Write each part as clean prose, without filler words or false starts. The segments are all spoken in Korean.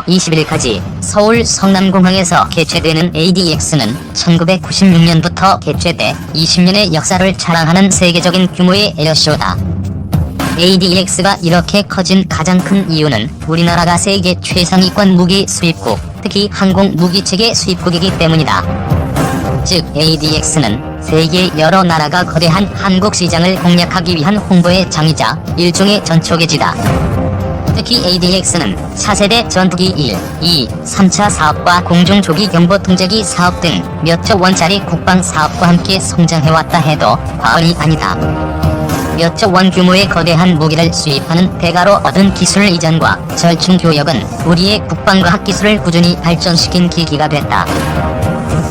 21일까지 서울 성남공항에서 개최되는 ADX는 1996년부터 개최돼 20년의 역사를 자랑하는 세계적인 규모의 에어쇼다. ADX가 이렇게 커진 가장 큰 이유는 우리나라가 세계 최상위권 무기 수입국, 특히 항공 무기체계 수입국이기 때문이다. 즉 ADX는 세계 여러 나라가 거대한 한국 시장을 공략하기 위한 홍보의 장이자 일종의 전초기지다. 특히 ADX는 차세대 전투기 1, 2, 3차 사업과 공중조기 경보통제기 사업 등 몇 조 원짜리 국방 사업과 함께 성장해왔다 해도 과언이 아니다. 몇 조 원 규모의 거대한 무기를 수입하는 대가로 얻은 기술 이전과 절충 교역은 우리의 국방과학 기술을 꾸준히 발전시킨 계기가 됐다.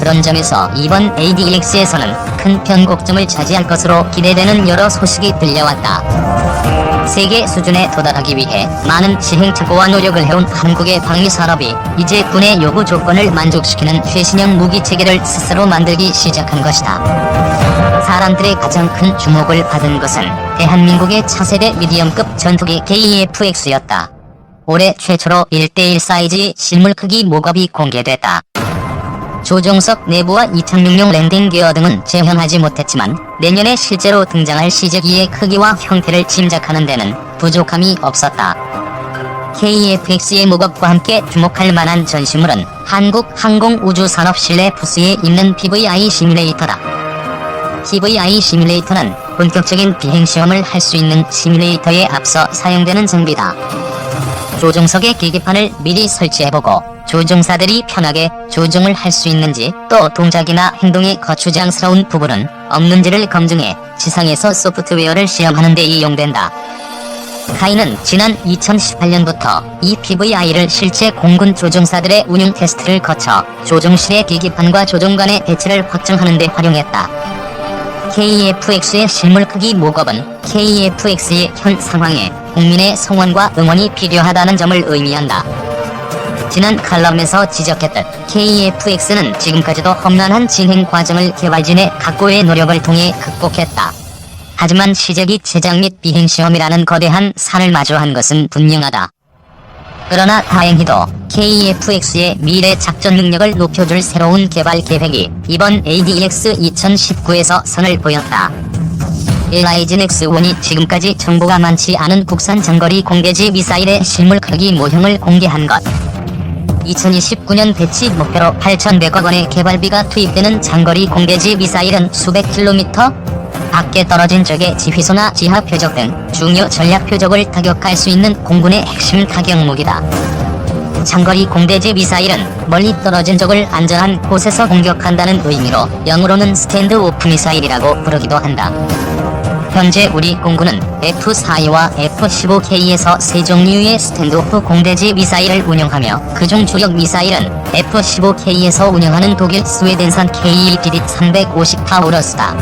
그런 점에서 이번 ADX에서는 큰 변곡점을 차지할 것으로 기대되는 여러 소식이 들려왔다. 세계 수준에 도달하기 위해 많은 시행착오와 노력을 해온 한국의 방위산업이 이제 군의 요구 조건을 만족시키는 최신형 무기체계를 스스로 만들기 시작한 것이다. 사람들의 가장 큰 주목을 받은 것은 대한민국의 차세대 미디엄급 전투기 KF-X였다. 올해 최초로 1:1 사이즈의 실물 크기 모갑이 공개됐다. 조종석 내부와 이착륙용 랜딩 기어 등은 재현하지 못했지만 내년에 실제로 등장할 시제기의 크기와 형태를 짐작하는 데는 부족함이 없었다. KF-X의 모갑과 함께 주목할 만한 전시물은 한국 항공우주산업 실내 부스에 있는 PVI 시뮬레이터다. PVI 시뮬레이터는 본격적인 비행시험을 할 수 있는 시뮬레이터에 앞서 사용되는 장비다. 조종석의 계기판을 미리 설치해보고 조종사들이 편하게 조종을 할 수 있는지, 또 동작이나 행동에 거추장스러운 부분은 없는지를 검증해 지상에서 소프트웨어를 시험하는 데 이용된다. 카이는 지난 2018년부터 이 PVI를 실제 공군 조종사들의 운용 테스트를 거쳐 조종실의 계기판과 조종관의 배치를 확정하는 데 활용했다. KF-X의 실물 크기 모갑은 KF-X의 현 상황에 국민의 성원과 응원이 필요하다는 점을 의미한다. 지난 칼럼에서 지적했듯 KF-X는 지금까지도 험난한 진행 과정을 개발진의 각고의 노력을 통해 극복했다. 하지만 시제기 제작 및 비행시험이라는 거대한 산을 마주한 것은 분명하다. 그러나 다행히도 KF-X의 미래 작전 능력을 높여줄 새로운 개발 계획이 이번 ADX 2019에서 선을 보였다. LIGN X1이 지금까지 정보가 많지 않은 국산 장거리 공대지 미사일의 실물 크기 모형을 공개한 것. 2029년 배치 목표로 8,100억 원의 개발비가 투입되는 장거리 공대지 미사일은 수백 킬로미터 밖에 떨어진 적의 지휘소나 지하 표적 등 중요 전략 표적을 타격할 수 있는 공군의 핵심 타격 무기다. 장거리 공대지 미사일은 멀리 떨어진 적을 안전한 곳에서 공격한다는 의미로 영어로는 스탠드 오프 미사일이라고 부르기도 한다. 현재 우리 공군은 F-42와 F-15K에서 세 종류의 스탠드오프 공대지 미사일을 운영하며 그중 주력 미사일은 F-15K에서 운영하는 독일 스웨덴산 KE-350 타우러스다.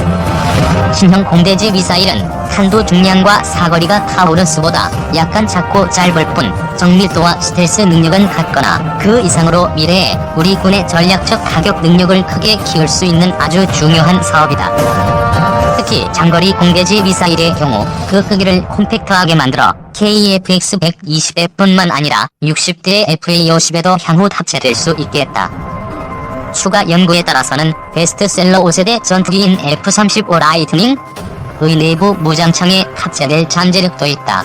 신형 공대지 미사일은 탄도 중량과 사거리가 타우러스보다 약간 작고 짧을 뿐 정밀도와 스텔스 능력은 같거나 그 이상으로 미래에 우리 군의 전략적 타격 능력을 크게 키울 수 있는 아주 중요한 사업이다. 특히 장거리 공대지 미사일의 경우 그 크기를 콤팩트하게 만들어 KF-X 120F뿐만 아니라 60대의 FA-50에도 향후 탑재될 수 있게 했다. 추가 연구에 따라서는 베스트셀러 5세대 전투기인 F-35 라이트닝의 내부 무장창에 탑재될 잠재력도 있다.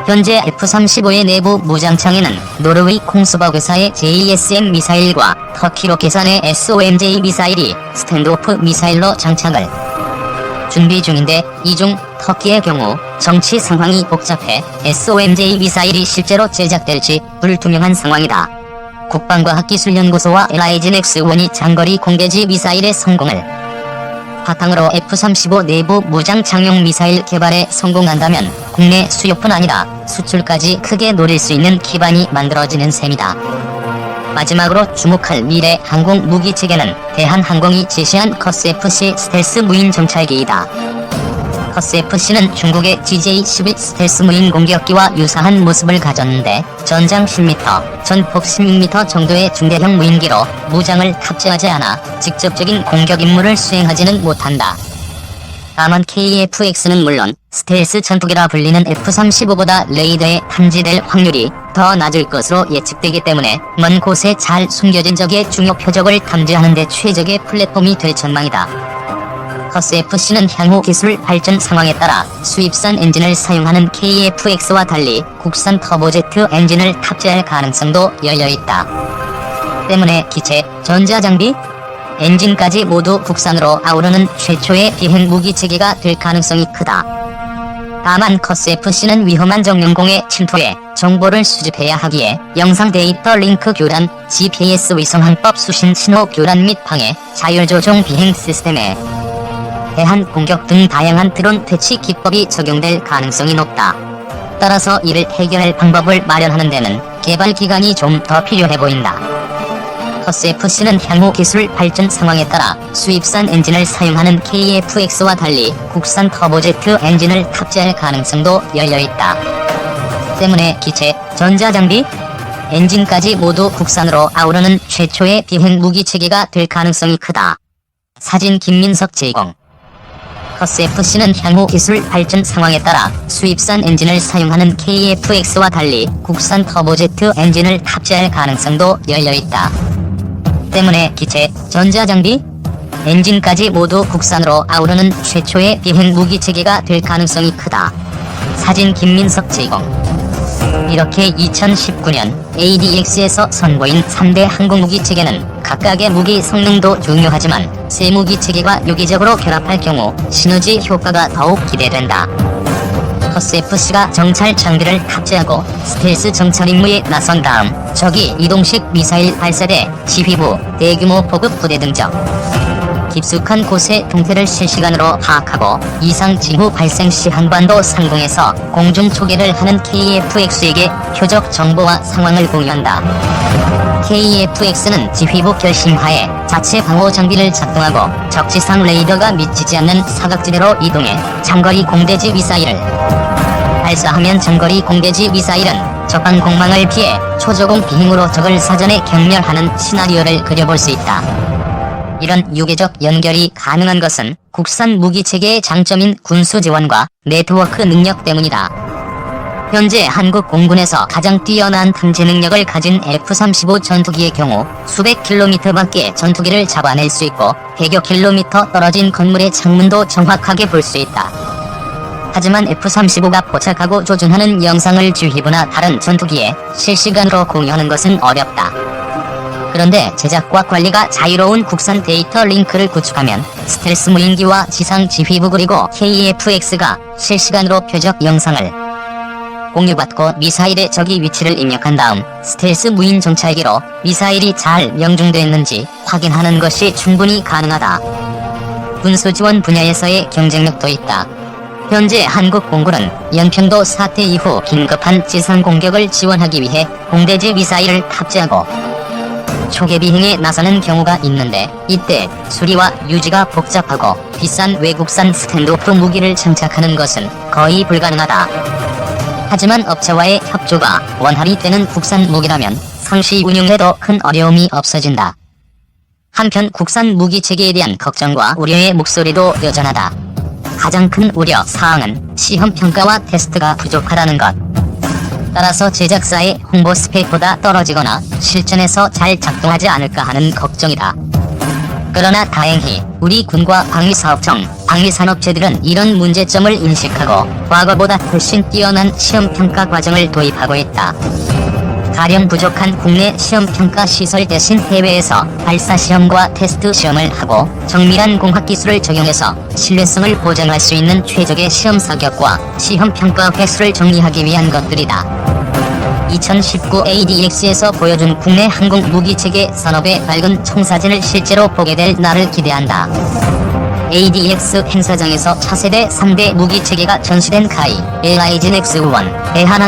현재 F-35의 내부 무장창에는 노르웨이 콩스버그사의 JSM 미사일과 터키 로켓산의 SOMJ 미사일이 스탠드오프 미사일로 장착을 준비 중인데, 이 중 터키의 경우 정치 상황이 복잡해 SOMJ 미사일이 실제로 제작될지 불투명한 상황이다. 국방과학기술연구소와 LIGN X1이 장거리 공대지 미사일의 성공을 바탕으로 F-35 내부 무장창용 미사일 개발에 성공한다면 국내 수요뿐 아니라 수출까지 크게 노릴 수 있는 기반이 만들어지는 셈이다. 마지막으로 주목할 미래 항공 무기체계는 대한항공이 제시한 커스-FC 스텔스 무인 정찰기이다. 커스-FC는 중국의 GJ-11 스텔스 무인 공격기와 유사한 모습을 가졌는데 전장 10m, 전폭 16m 정도의 중대형 무인기로 무장을 탑재하지 않아 직접적인 공격 임무를 수행하지는 못한다. 다만 KF-X는 물론 스텔스 전투기라 불리는 F-35보다 레이더에 탐지될 확률이 더 낮을 것으로 예측되기 때문에 먼 곳에 잘 숨겨진 적의 중요 표적을 탐지하는 데 최적의 플랫폼이 될 전망이다. 커스-FC는 향후 기술 발전 상황에 따라 수입산 엔진을 사용하는 KF-X와 달리 국산 터보제트 엔진을 탑재할 가능성도 열려있다. 때문에 기체, 전자장비, 엔진까지 모두 국산으로 아우르는 최초의 비행 무기체계가 될 가능성이 크다. 다만 커스-FC는 위험한 정영공의 침투에 정보를 수집해야 하기에 영상 데이터 링크 교란, GPS 위성항법 수신 신호 교란 및 방해, 자율조종 비행 시스템에 대한 공격 등 다양한 드론 퇴치 기법이 적용될 가능성이 높다. 따라서 이를 해결할 방법을 마련하는 데는 개발 기간이 좀 더 필요해 보인다. 커스-FC는 향후 기술 발전 상황에 따라 수입산 엔진을 사용하는 KF-X와 달리 국산 터보제트 엔진을 탑재할 가능성도 열려있다. 때문에 기체, 전자장비, 엔진까지 모두 국산으로 아우르는 최초의 비행 무기체계가 될 가능성이 크다. 사진 김민석 제공. 커스-FC는 향후 기술 발전 상황에 따라 수입산 엔진을 사용하는 KF-X와 달리 국산 터보제트 엔진을 탑재할 가능성도 열려있다. 때문에 기체, 전자장비, 엔진까지 모두 국산으로 아우르는 최초의 비행 무기체계가 될 가능성이 크다. 사진 김민석 제공. 이렇게 2019년 ADX에서 선보인 3대 항공무기체계는 각각의 무기 성능도 중요하지만 세 무기체계가 유기적으로 결합할 경우 시너지 효과가 더욱 기대된다. 커스-FC가 정찰 장비를 탑재하고 스텔스 정찰 임무에 나선 다음 적이 이동식 미사일 발사대, 지휘부, 대규모 보급 부대 등적 깊숙한 곳의 동태를 실시간으로 파악하고 이상 징후 발생 시 한반도 상공에서 공중 초계를 하는 KF-X에게 표적 정보와 상황을 공유한다. KF-X는 지휘부 결심하에 자체 방호 장비를 작동하고 적지상 레이더가 미치지 않는 사각지대로 이동해 장거리 공대지 미사일을 발사하면 장거리 공대지 미사일은 적방 공망을 피해 초저공 비행으로 적을 사전에 경멸하는 시나리오를 그려볼 수 있다. 이런 유계적 연결이 가능한 것은 국산 무기체계의 장점인 군수 지원과 네트워크 능력 때문이다. 현재 한국 공군에서 가장 뛰어난 탐지 능력을 가진 F-35 전투기의 경우 수백 킬로미터 밖에 전투기를 잡아낼 수 있고 100여 킬로미터 떨어진 건물의 창문도 정확하게 볼 수 있다. 하지만 F-35가 포착하고 조준하는 영상을 지휘부나 다른 전투기에 실시간으로 공유하는 것은 어렵다. 그런데 제작과 관리가 자유로운 국산 데이터 링크를 구축하면 스텔스 무인기와 지상 지휘부 그리고 KF-X가 실시간으로 표적 영상을 공유받고 미사일의 적의 위치를 입력한 다음 스텔스 무인 정찰기로 미사일이 잘 명중됐는지 확인하는 것이 충분히 가능하다. 군수 지원 분야에서의 경쟁력도 있다. 현재 한국 공군은 연평도 사태 이후 긴급한 지상 공격을 지원하기 위해 공대지 미사일을 탑재하고 초계 비행에 나서는 경우가 있는데 이때 수리와 유지가 복잡하고 비싼 외국산 스탠드오프 무기를 장착하는 것은 거의 불가능하다. 하지만 업체와의 협조가 원활히 되는 국산 무기라면 상시 운용에도 큰 어려움이 없어진다. 한편 국산 무기 체계에 대한 걱정과 우려의 목소리도 여전하다. 가장 큰 우려 사항은 시험 평가와 테스트가 부족하다는 것. 따라서 제작사의 홍보 스펙보다 떨어지거나 실전에서 잘 작동하지 않을까 하는 걱정이다. 그러나 다행히 우리 군과 방위사업청, 방위산업체들은 이런 문제점을 인식하고 과거보다 훨씬 뛰어난 시험평가 과정을 도입하고 있다. 가령 부족한 국내 시험평가 시설 대신 해외에서 발사시험과 테스트 시험을 하고 정밀한 공학기술을 적용해서 신뢰성을 보장할 수 있는 최적의 시험 사격과 시험평가 횟수를 정리하기 위한 것들이다. 2019 ADX에서 보여준 국내 항공 무기체계 산업의 밝은 청사진을 실제로 보게 될 날을 기대한다. ADX 행사장에서 차세대 3대 무기체계가 전시된 카이, LIG 넥스1, 대한항